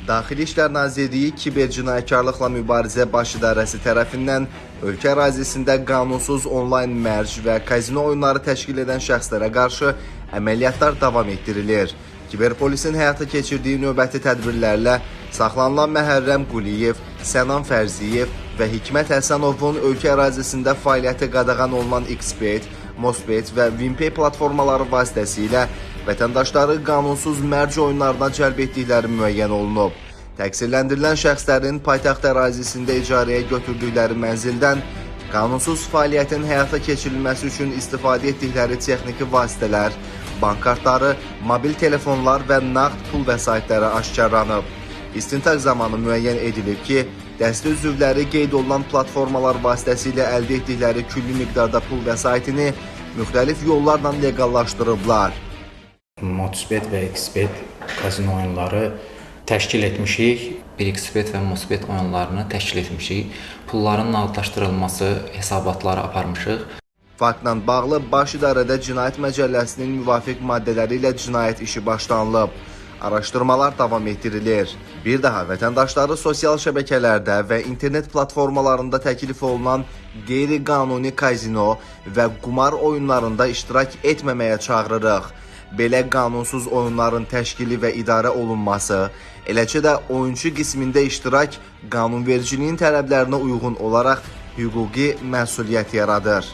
Daxili İşlər Nazirliyi Kiber Cinayətkarlıqla Mübarizə Baş İdarəsi tərəfindən ölkə ərazisində qanunsuz onlayn mərc və kazino oyunları təşkil edən şəxslərə qarşı əməliyyatlar davam etdirilir. Kiberpolisin həyata keçirdiyi növbəti tədbirlərlə saxlanılan Məhərrəm Quliyev, Sənan Fərziyev və Hikmət Həsənovun ölkə ərazisində fəaliyyəti qadağan olunan XBet, Mosbet və Wimpay platformaları vasitəsilə vətəndaşları qanunsuz mərc oyunlarına cəlb etdikləri müəyyən olunub. Təqsirləndirilən şəxslərin paytaxt ərazisində icarəyə götürdükləri mənzildən qanunsuz fəaliyyətin həyata keçirilməsi üçün istifadə etdikləri texniki vasitələr, bank kartları, mobil telefonlar və nağd pul vəsaitləri aşkarlanıb. İstintaq zamanı müəyyən edilib ki, dəstə üzvləri qeyd olunan platformalar vasitəsilə əldə etdikləri külli miqdarda pul vəsaitini müxtəlif yollarla legallaşdırıblar. Mosbet və XBet kazino oyunları təşkil etmişik. Bir XBet və Mosbet oyunlarını təşkil etmişik. Pulların nağdlaşdırılması hesabatları aparmışıq. Faktla bağlı Baş İdarədə Cinayət Məcəlləsinin müvafiq maddələri ilə cinayət işi başlanılıb. Araşdırmalar davam etdirilir. Bir daha vətəndaşları sosial şəbəkələrdə və internet platformalarında təklif olunan qeyri-qanuni kazino və qumar oyunlarında iştirak etməməyə çağırırıq. Belə qanunsuz oyunların təşkili və idarə olunması, eləcə də oyunçu qismində iştirak qanunvericiliyin tələblərinə uyğun olaraq hüquqi məsuliyyət yaradır.